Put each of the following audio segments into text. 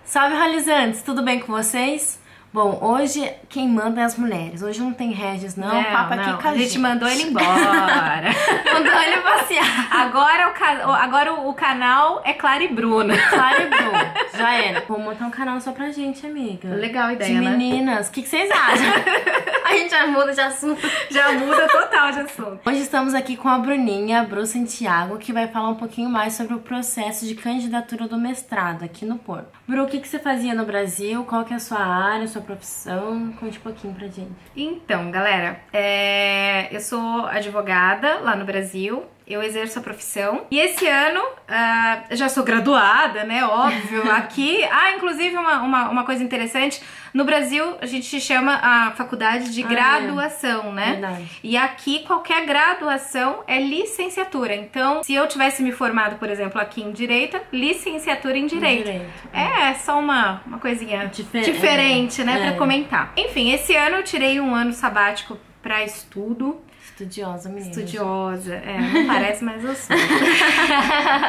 Salve, realizantes! Tudo bem com vocês? Bom, hoje quem manda é as mulheres. Hoje não tem Regis, não. O papo aqui com a gente. Mandou ele embora. Mandou ele passear. Agora o canal é Clara e Bruna. Clara e Bruna. Já era. Vou montar um canal só pra gente, amiga. Legal a ideia, de né? meninas. O que vocês acham? A gente já muda de assunto. Já muda total de assunto. Hoje estamos aqui com a Bruninha, a Bru Santiago, que vai falar um pouquinho mais sobre o processo de candidatura do mestrado aqui no Porto. Bru, o que você fazia no Brasil? Qual que é a sua área, sua profissão? Conte um pouquinho pra gente. Então, galera, eu sou advogada lá no Brasil. Eu exerço a profissão. E esse ano, já sou graduada, né? Óbvio. Aqui, inclusive uma coisa interessante. No Brasil, a gente chama a faculdade de graduação, né? Verdade. E aqui, qualquer graduação é licenciatura. Então, se eu tivesse me formado, por exemplo, aqui em Direito, licenciatura em Direito. É só uma coisinha diferente, né? Pra comentar. Enfim, esse ano eu tirei um ano sabático pra estudo. Estudiosa, menina. Estudiosa, não parece, mas eu sou.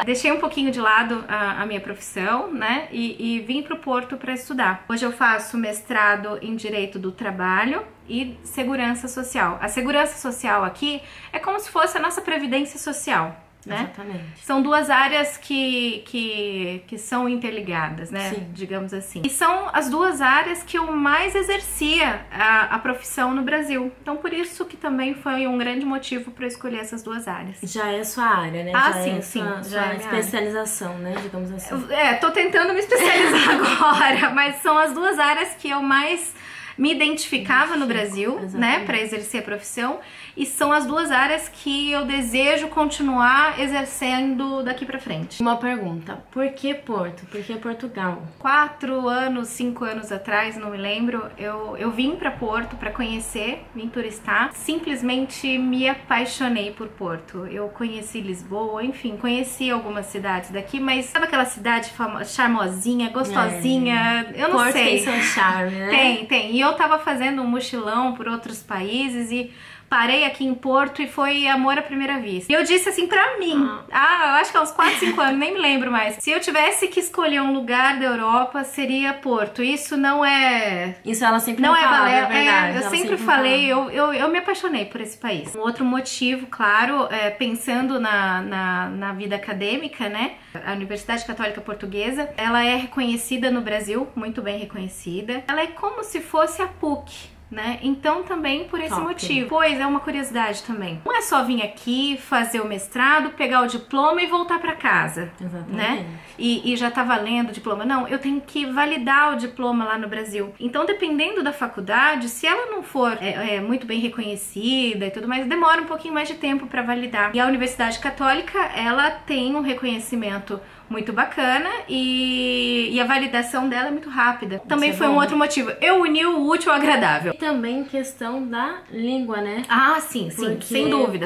Deixei um pouquinho de lado a minha profissão, né? E vim pro Porto para estudar. Hoje eu faço mestrado em Direito do Trabalho e Segurança Social. A Segurança Social aqui é como se fosse a nossa Previdência Social. Né? Exatamente. São duas áreas que são interligadas, né? Sim. Digamos assim. E são as duas áreas que eu mais exercia a profissão no Brasil. Então, por isso que também foi um grande motivo para escolher essas duas áreas. Já é sua área, né? Sim. Já é especialização, né? Digamos assim. Tô tentando me especializar agora, mas são as duas áreas que eu mais me identificava no Brasil, exatamente, né, para exercer a profissão, e são as duas áreas que eu desejo continuar exercendo daqui pra frente. Uma pergunta, por que Porto? Por que Portugal? 4 anos, 5 anos atrás, não me lembro, eu vim pra Porto pra conhecer, vim turistar, simplesmente me apaixonei por Porto. Eu conheci Lisboa, enfim, conheci algumas cidades daqui, mas sabe aquela cidade charmosinha, gostosinha, eu não sei. Porto tem seu charme, né? Tem. E eu tava fazendo um mochilão por outros países e parei aqui em Porto e foi amor à primeira vista. E eu disse assim pra mim, eu acho que há uns 4, 5 anos, nem me lembro mais. Se eu tivesse que escolher um lugar da Europa, seria Porto. Isso não é... Isso ela sempre não fala, é é verdade. eu sempre falei, eu me apaixonei por esse país. Um outro motivo, claro, pensando na vida acadêmica, né? A Universidade Católica Portuguesa, ela é reconhecida no Brasil, muito bem reconhecida. Ela é como se fosse a PUC. Né? Então também por esse motivo. Pois é uma curiosidade também. Não é só vir aqui, fazer o mestrado, pegar o diploma e voltar pra casa. Exatamente. Né? E já tá valendo o diploma. Não, eu tenho que validar o diploma lá no Brasil. Então, dependendo da faculdade, se ela não for muito bem reconhecida e tudo mais, demora um pouquinho mais de tempo para validar. E a Universidade Católica, ela tem um reconhecimento muito bacana e a validação dela é muito rápida. Também foi um outro motivo. Eu uni o útil ao agradável. E também questão da língua, né? Sim, porque...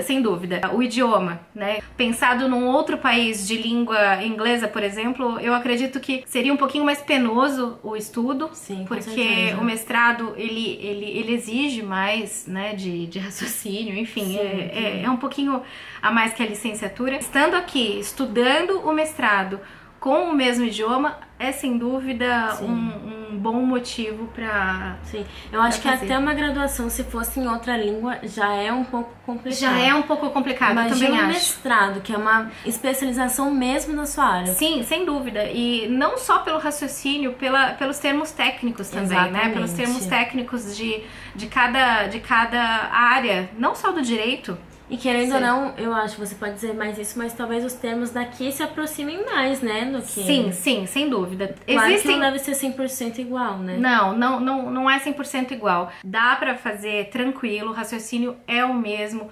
sem dúvida. O idioma, né? Pensado num outro país de língua inglesa, por exemplo, eu acredito que seria um pouquinho mais penoso o estudo. Sim, porque o mestrado, ele exige mais, né, de raciocínio, enfim, é um pouquinho a mais que a licenciatura. Estando aqui, estudando o mestrado com o mesmo idioma, é sem dúvida um bom motivo pra... Sim, eu acho que até uma graduação, se fosse em outra língua, já é um pouco complicado. Já é um pouco complicado, eu também acho. Mestrado, que é uma especialização mesmo na sua área. Sim, sem dúvida. E não só pelo raciocínio, pelos termos técnicos também, exatamente, né? Pelos termos técnicos de cada área, não só do direito. E querendo ou não, eu acho que você pode dizer mais isso, mas talvez os termos daqui se aproximem mais, né, do que... Sim, sem dúvida. Claro que não deve ser 100% igual, né? Não é 100% igual. Dá pra fazer tranquilo, o raciocínio é o mesmo.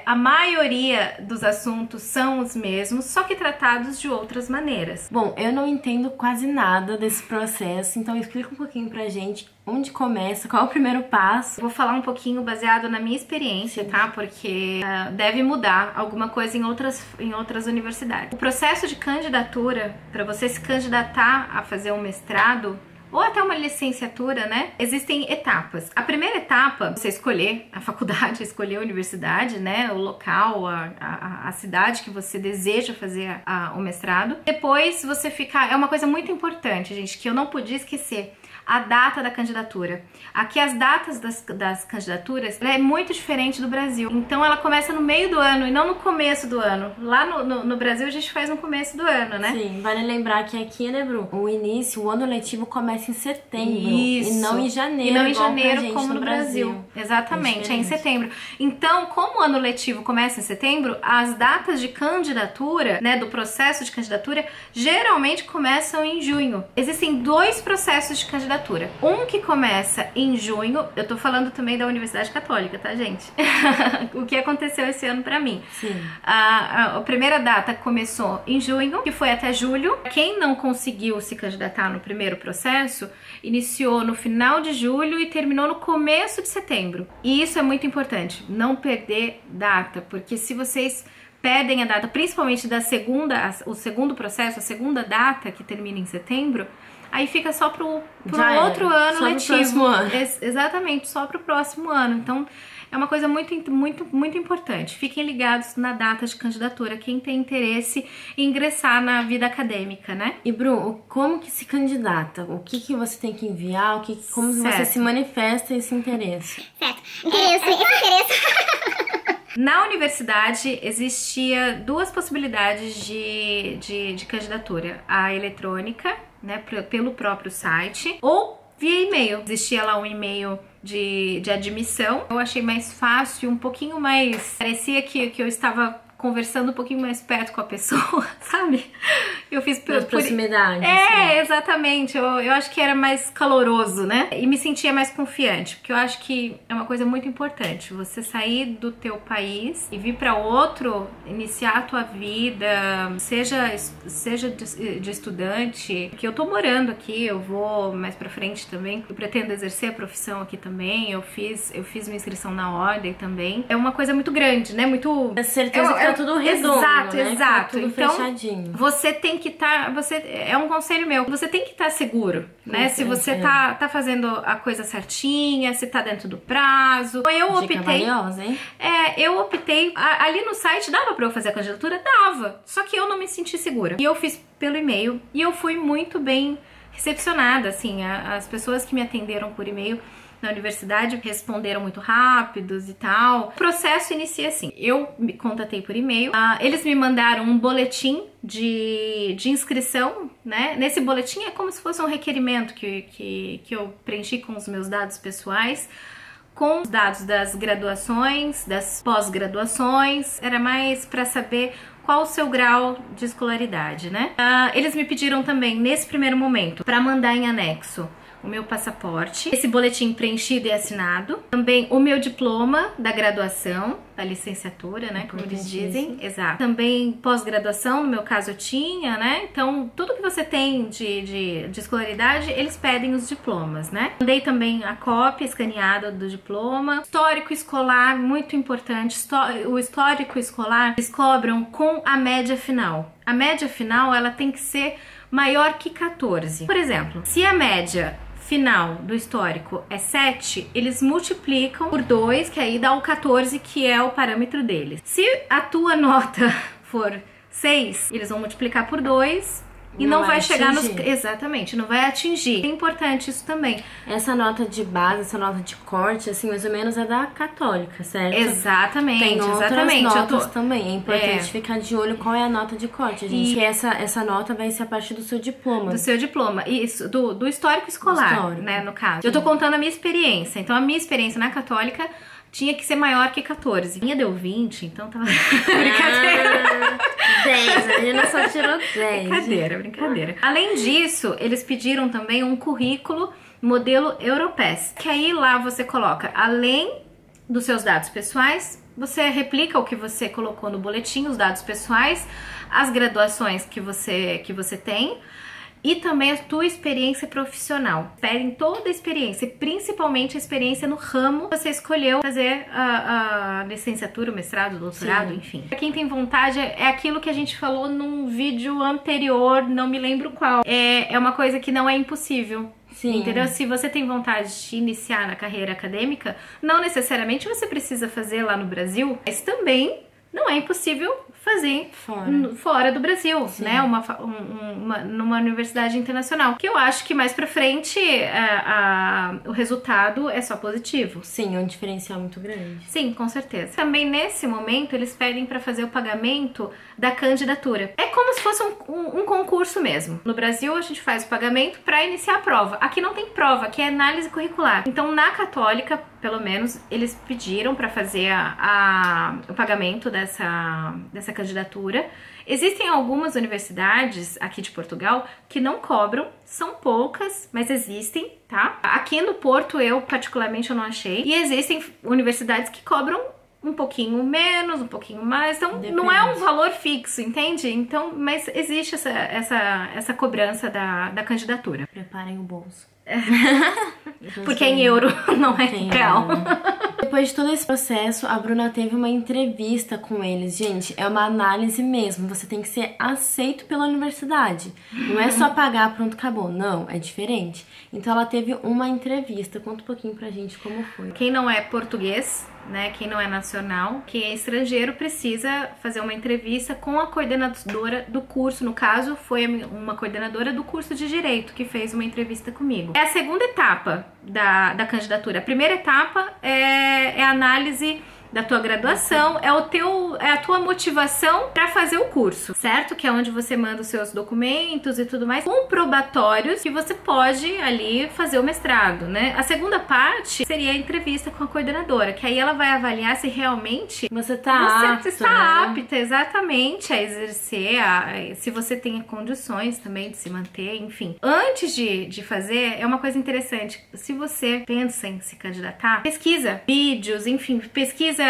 A maioria dos assuntos são os mesmos, só que tratados de outras maneiras. Bom, eu não entendo quase nada desse processo, então explica um pouquinho pra gente onde começa, qual é o primeiro passo. Vou falar um pouquinho baseado na minha experiência, tá? Porque deve mudar alguma coisa em outras universidades. O processo de candidatura, para você se candidatar a fazer um mestrado ou até uma licenciatura, né? Existem etapas. A primeira etapa, você escolher a faculdade, escolher a universidade, né? O local, a cidade que você deseja fazer o mestrado. Depois você ficar... É uma coisa muito importante, gente, que eu não podia esquecer. A data da candidatura. Aqui as datas das candidaturas é muito diferente do Brasil. Então ela começa no meio do ano e não no começo do ano. Lá no Brasil a gente faz no começo do ano, né? Sim, vale lembrar que aqui, né, Bru? O ano letivo começa em setembro. Isso. E não em janeiro. E não em janeiro como no Brasil. Exatamente, é em setembro. Então, como o ano letivo começa em setembro, as datas de candidatura, né, do processo de candidatura, geralmente começam em junho. Existem 2 processos de candidatura. Um que começa em junho, eu tô falando também da Universidade Católica, tá, gente? O que aconteceu esse ano pra mim. Sim. A primeira data começou em junho, que foi até julho. Quem não conseguiu se candidatar no primeiro processo, iniciou no final de julho e terminou no começo de setembro. E isso é muito importante, não perder data, porque se vocês perdem a data, principalmente o segundo processo, a segunda data que termina em setembro, aí fica só pro outro ano só letivo. Pro próximo ano. Exatamente, só pro próximo ano. Então, é uma coisa muito importante. Fiquem ligados na data de candidatura, quem tem interesse em ingressar na vida acadêmica, né? E, Bru, como que se candidata? O que você tem que enviar? Como você se manifesta esse interesse? Certo. Interesse. Na universidade existia 2 possibilidades de candidatura. A eletrônica, né, pelo próprio site, ou via e-mail. Existia lá um e-mail de admissão. Eu achei mais fácil, um pouquinho mais... Parecia que eu estava conversando um pouquinho mais perto com a pessoa, sabe? Eu fiz por proximidade. Assim. Exatamente. Eu acho que era mais caloroso, né? E me sentia mais confiante, porque eu acho que é uma coisa muito importante. Você sair do teu país e vir para outro, iniciar a tua vida, seja de estudante, que eu tô morando aqui, eu vou mais pra frente também. Eu pretendo exercer a profissão aqui também. Eu fiz uma inscrição na ordem também. É uma coisa muito grande, né? Muito... É certeza que tá tudo redondo, exato, né? Exato. Tá tudo então, fechadinho. você tem que estar... é um conselho meu. Você tem que estar seguro, né? Se você tá fazendo a coisa certinha, se tá dentro do prazo. Eu optei... Dica valiosa, hein? Eu optei... Ali no site dava pra eu fazer a candidatura? Dava. Só que eu não me senti segura. E eu fiz pelo e-mail. E eu fui muito bem recepcionada, assim. As pessoas que me atenderam por e-mail na universidade responderam muito rápidos e tal. O processo inicia assim. Eu me contatei por e-mail. Eles me mandaram um boletim de inscrição, né? Nesse boletim é como se fosse um requerimento que eu preenchi com os meus dados pessoais, com os dados das graduações, das pós-graduações. Era mais para saber qual o seu grau de escolaridade, né? Eles me pediram também, nesse primeiro momento, para mandar em anexo o meu passaporte, esse boletim preenchido e assinado, também o meu diploma da graduação, da licenciatura, né, como eles dizem, exato. Também pós-graduação, no meu caso eu tinha, né, então tudo que você tem de escolaridade, eles pedem os diplomas, né. Mandei também a cópia escaneada do diploma. Histórico escolar, muito importante, o histórico escolar eles cobram com a média final. A média final, ela tem que ser maior que 14. Por exemplo, se a média final do histórico é 7, eles multiplicam por 2, que aí dá o 14, que é o parâmetro deles. Se a tua nota for 6, eles vão multiplicar por 2 e não vai chegar nos... Exatamente, não vai atingir. É importante isso também. Essa nota de base, essa nota de corte, assim, mais ou menos é da católica, certo? Exatamente, tem outras exatamente. notas também. É importante ficar de olho qual é a nota de corte, gente. E essa nota vai ser a partir do seu diploma. Do seu diploma. Isso, do histórico escolar, né, no caso. Eu tô contando a minha experiência. Então, a minha experiência na católica tinha que ser maior que 14. A minha deu 20, então tava... Brincadeira. 10, a Nina só tirou 10. Brincadeira. Além disso, eles pediram também um currículo modelo Europass, que aí lá você coloca, além dos seus dados pessoais, você replica o que você colocou no boletim, os dados pessoais, as graduações que você tem, e também a tua experiência profissional. Pedem toda a experiência, principalmente a experiência no ramo que você escolheu fazer a licenciatura, o mestrado, o doutorado, enfim. Pra quem tem vontade, é aquilo que a gente falou num vídeo anterior, não me lembro qual. É uma coisa que não é impossível Sim. Entendeu? Se você tem vontade de iniciar na carreira acadêmica, não necessariamente você precisa fazer lá no Brasil, mas também não é impossível fazer fora do Brasil, sim, né? Numa universidade internacional. Que eu acho que mais pra frente o resultado é só positivo. Sim, é um diferencial muito grande. Sim, com certeza. Também nesse momento eles pedem pra fazer o pagamento da candidatura. É como se fosse um concurso mesmo. No Brasil a gente faz o pagamento pra iniciar a prova. Aqui não tem prova, aqui é análise curricular. Então na Católica, pelo menos, eles pediram pra fazer o pagamento dessa candidatura. Existem algumas universidades aqui de Portugal que não cobram, são poucas, mas existem, tá? Aqui no Porto, eu particularmente eu não achei. E existem universidades que cobram um pouquinho menos, um pouquinho mais, então depende. Não é um valor fixo, entende? Então, mas existe essa cobrança da candidatura. Preparem o bolso. Porque é em euro, não é em real. Depois de todo esse processo, a Bruna teve uma entrevista com eles. Gente, é uma análise mesmo. Você tem que ser aceito pela universidade. Não é só pagar, pronto, acabou. Não, é diferente. Então ela teve uma entrevista. Conta um pouquinho pra gente como foi. Quem não é português, né, quem não é nacional, quem é estrangeiro precisa fazer uma entrevista com a coordenadora do curso. No caso, foi uma coordenadora do curso de Direito que fez uma entrevista comigo. É a segunda etapa da candidatura. A primeira etapa é a análise da tua graduação, é a tua motivação para fazer o curso, certo? Que é onde você manda os seus documentos e tudo mais, comprobatórios que você pode ali fazer o mestrado, né? A segunda parte seria a entrevista com a coordenadora, que aí ela vai avaliar se realmente você está apta exatamente a exercer, se você tem condições também de se manter, enfim. Antes de fazer, é uma coisa interessante, se você pensa em se candidatar, pesquisa vídeos, enfim, pesquisa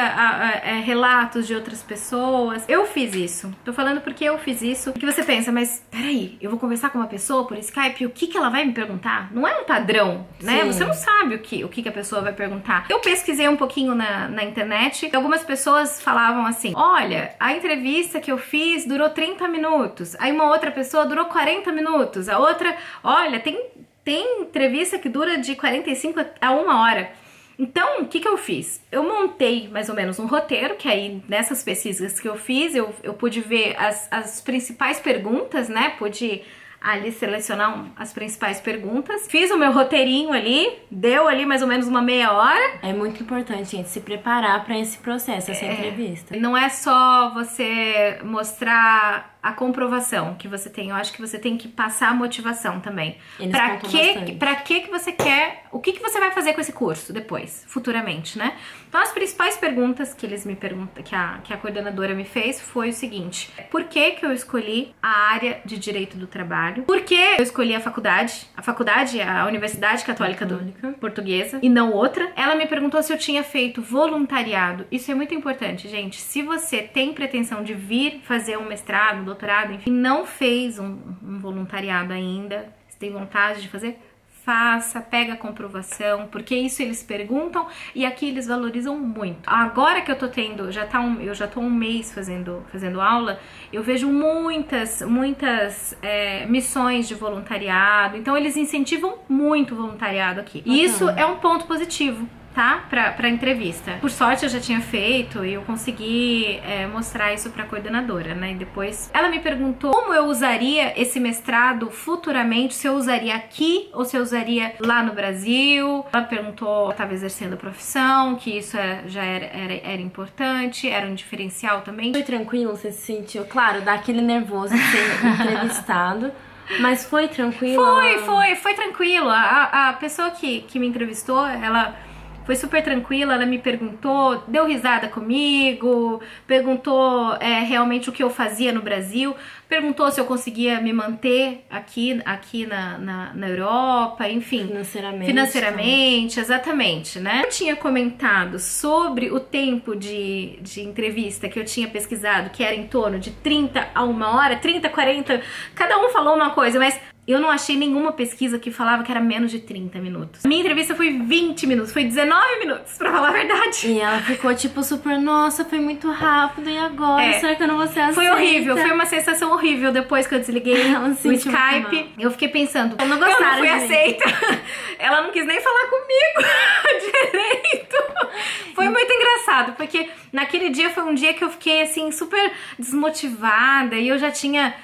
relatos de outras pessoas. Eu fiz isso. Tô falando porque eu fiz isso. Porque você pensa, mas peraí, eu vou conversar com uma pessoa por Skype, o que ela vai me perguntar? Não é um padrão, né? Sim. Você não sabe o que a pessoa vai perguntar. Eu pesquisei um pouquinho na internet e algumas pessoas falavam assim, olha, a entrevista que eu fiz durou 30 minutos. Aí uma outra pessoa durou 40 minutos. A outra, olha, tem entrevista que dura de 45 a 1 hora. Então, o que eu fiz? Eu montei mais ou menos um roteiro, que aí nessas pesquisas que eu fiz, eu pude ver as principais perguntas, né? Pude ali selecionar as principais perguntas. Fiz o meu roteirinho ali, deu ali mais ou menos uma meia hora. É muito importante, gente, se preparar para esse processo, essa entrevista. Não é só você mostrar a comprovação que você tem, eu acho que você tem que passar a motivação também. Pra que você quer, o que você vai fazer com esse curso depois, futuramente, né? Então as principais perguntas que eles me perguntam, que a coordenadora me fez foi o seguinte: por que eu escolhi a área de Direito do Trabalho? Por que eu escolhi a faculdade, a Universidade Católica Portuguesa e não outra? Ela me perguntou se eu tinha feito voluntariado. Isso é muito importante, gente. Se você tem pretensão de vir fazer um mestrado, doutorado, enfim, não fez um voluntariado ainda, se tem vontade de fazer, faça, pega a comprovação, porque isso eles perguntam e aqui eles valorizam muito. Agora que eu tô tendo, eu já tô um mês fazendo aula, eu vejo muitas missões de voluntariado, então eles incentivam muito o voluntariado aqui. E isso é um ponto positivo, tá? Pra entrevista. Por sorte eu já tinha feito e eu consegui mostrar isso pra coordenadora, né? E depois ela me perguntou como eu usaria esse mestrado futuramente, se eu usaria aqui ou se eu usaria lá no Brasil. Ela perguntou se eu estava exercendo a profissão, que isso já era importante, era um diferencial também. Foi tranquilo? Você se sentiu? Claro, dá aquele nervoso de ser entrevistado. Mas foi tranquilo? Foi tranquilo. A pessoa que me entrevistou, ela foi super tranquila, ela me perguntou, deu risada comigo, perguntou realmente o que eu fazia no Brasil, perguntou se eu conseguia me manter aqui na Europa, enfim. Financeiramente, exatamente, né? Eu tinha comentado sobre o tempo de entrevista que eu tinha pesquisado, que era em torno de 30 a 1 hora, 30, 40, cada um falou uma coisa, mas Eu não achei nenhuma pesquisa que falava que era menos de 30 minutos. A minha entrevista foi 20 minutos, foi 19 minutos, pra falar a verdade. E ela ficou tipo super, nossa, foi muito rápido, e agora? Será que eu não vou ser aceita? Foi horrível, foi uma sensação horrível depois que eu desliguei o Skype. Eu fiquei pensando, eu não fui aceita. Ela não quis nem falar comigo direito. Foi muito engraçado, porque naquele dia foi um dia que eu fiquei assim super desmotivada e eu já tinha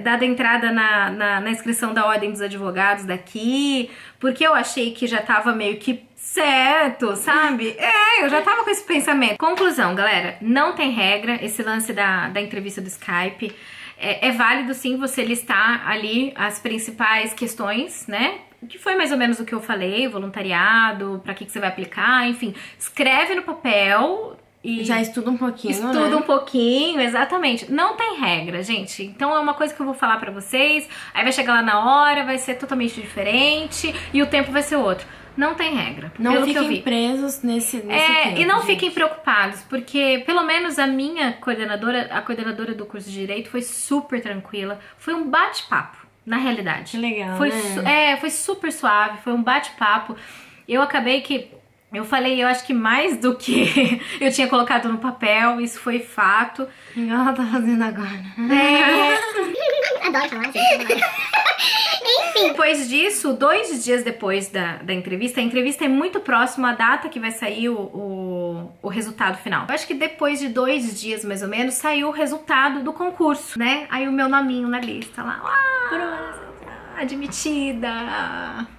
dado entrada na inscrição da Ordem dos Advogados daqui, porque eu achei que já tava meio que certo, sabe? Eu já tava com esse pensamento. Conclusão, galera, não tem regra esse lance da entrevista do Skype. É válido sim você listar ali as principais questões, né? Que foi mais ou menos o que eu falei, voluntariado, pra que você vai aplicar, enfim. Escreve no papel e já estuda um pouquinho, Estuda um pouquinho, exatamente. Não tem regra, gente. Então é uma coisa que eu vou falar pra vocês, aí vai chegar lá na hora, vai ser totalmente diferente e o tempo vai ser outro. Não tem regra. Não fiquem presos nesse tempo, e não gente. Fiquem preocupados, porque pelo menos a minha coordenadora, a coordenadora do curso de Direito foi super tranquila. Foi um bate-papo, na realidade. Que legal, foi super suave, foi um bate-papo. Eu acabei que... Eu falei, eu acho que mais do que eu tinha colocado no papel, isso foi fato. Igual ela tá fazendo agora. Adoro falar, gente. Enfim, depois disso, 2 dias depois da entrevista, a entrevista é muito próxima à data que vai sair o resultado final. Eu acho que depois de 2 dias, mais ou menos, saiu o resultado do concurso, né? Aí o meu nominho na lista lá, admitida.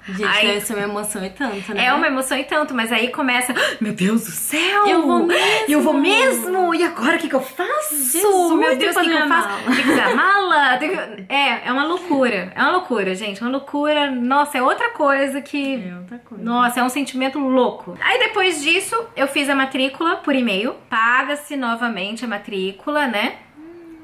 Gente, aí, deve ser uma emoção e tanto, né? É uma emoção e tanto, mas aí começa, meu Deus do céu! Eu vou mesmo! Eu vou mesmo! E agora o que eu faço? Jesus, meu Deus, o que eu faço? Tem que fazer a mala? É uma loucura. É uma loucura, gente. Uma loucura. Nossa, é outra coisa que... É outra coisa. Nossa, é um sentimento louco. Aí depois disso, eu fiz a matrícula por e-mail. Paga-se novamente a matrícula, né?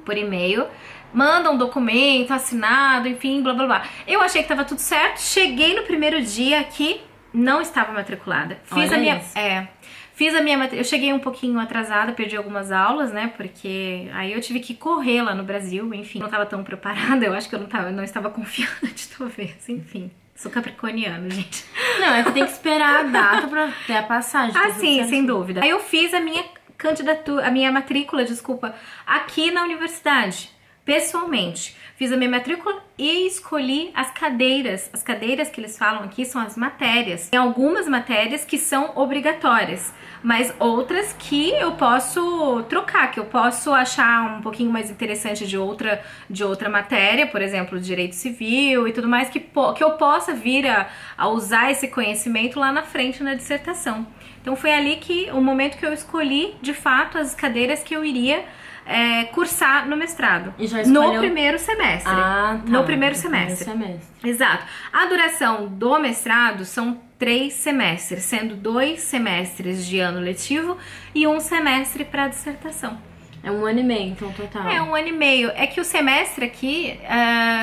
Por e-mail. Manda um documento assinado, enfim, blá blá blá. Eu achei que tava tudo certo. Cheguei no primeiro dia que não estava matriculada. Fiz a minha matrícula. Eu cheguei um pouquinho atrasada, perdi algumas aulas, né? Porque aí eu tive que correr lá no Brasil, enfim. Não tava tão preparada, eu acho que eu não estava confiante, talvez, enfim. Sou capricorniana, gente. Não, é que tem que esperar a data pra ter a passagem. Ah, sim, sem dúvida. Aí eu fiz a minha candidatura, a minha matrícula, desculpa, aqui na universidade. Pessoalmente, fiz a minha matrícula e escolhi as cadeiras. As cadeiras que eles falam aqui são as matérias. Tem algumas matérias que são obrigatórias, mas outras que eu posso trocar, que eu posso achar um pouquinho mais interessante de outra matéria, por exemplo, direito civil e tudo mais, que eu possa vir a usar esse conhecimento lá na frente na dissertação. Então foi ali que o momento que eu escolhi, de fato, as cadeiras que eu iria cursar no mestrado. E já escolheu... No primeiro semestre. Ah, tá. No primeiro semestre. Exato. A duração do mestrado são 3 semestres, sendo 2 semestres de ano letivo e 1 semestre para dissertação. É 1 ano e meio, então, total. É 1 ano e meio. É que o semestre aqui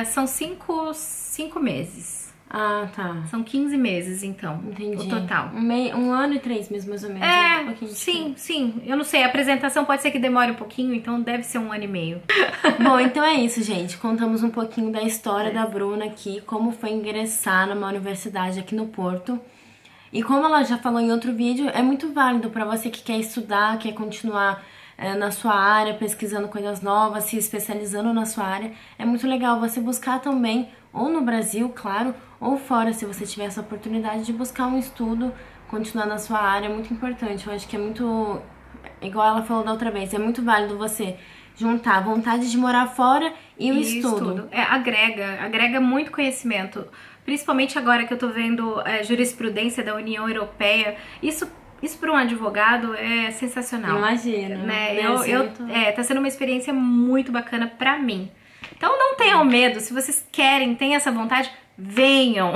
são 5 meses. Ah, tá. São 15 meses, então. Entendi. O total. 1 ano e 3 meses, mais ou menos. Sim. Eu não sei, a apresentação pode ser que demore um pouquinho, então deve ser 1 ano e meio. Bom, então é isso, gente. Contamos um pouquinho da história da Bruna aqui, como foi ingressar numa universidade aqui no Porto. E como ela já falou em outro vídeo, é muito válido para você que quer estudar, quer continuar na sua área, pesquisando coisas novas, se especializando na sua área. É muito legal você buscar também, ou no Brasil, claro, ou fora, se você tiver essa oportunidade de buscar um estudo, continuar na sua área, é muito importante. Eu acho que é muito, igual ela falou da outra vez, é muito válido você juntar a vontade de morar fora e o estudo. Agrega muito conhecimento, principalmente agora que eu tô vendo jurisprudência da União Europeia. Isso para um advogado é sensacional. Imagina, né? Tá sendo uma experiência muito bacana pra mim. Então não tenham medo, se vocês querem, têm essa vontade, venham.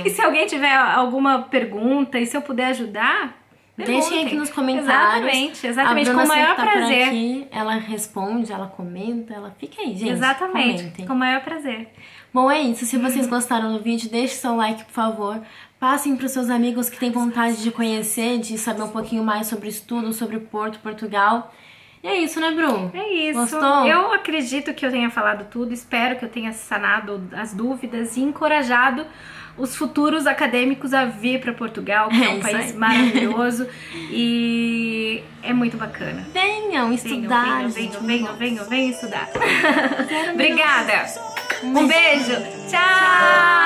E se alguém tiver alguma pergunta e se eu puder ajudar, deixem aqui nos comentários. Exatamente, com o maior prazer. Aqui, ela responde, ela comenta, ela fica aí, gente. Exatamente, comentem. Com o maior prazer. Bom, é isso. Se vocês gostaram do vídeo, deixe seu like, por favor. Passem para os seus amigos que têm vontade de conhecer, de saber um pouquinho mais sobre estudo, sobre Porto, Portugal. E é isso, né, Bru? É isso. Gostou? Eu acredito que eu tenha falado tudo, espero que eu tenha sanado as dúvidas e encorajado os futuros acadêmicos a vir para Portugal, que é um país maravilhoso e é muito bacana. Venham estudar. Venham estudar. Obrigada. Um beijo. Tchau.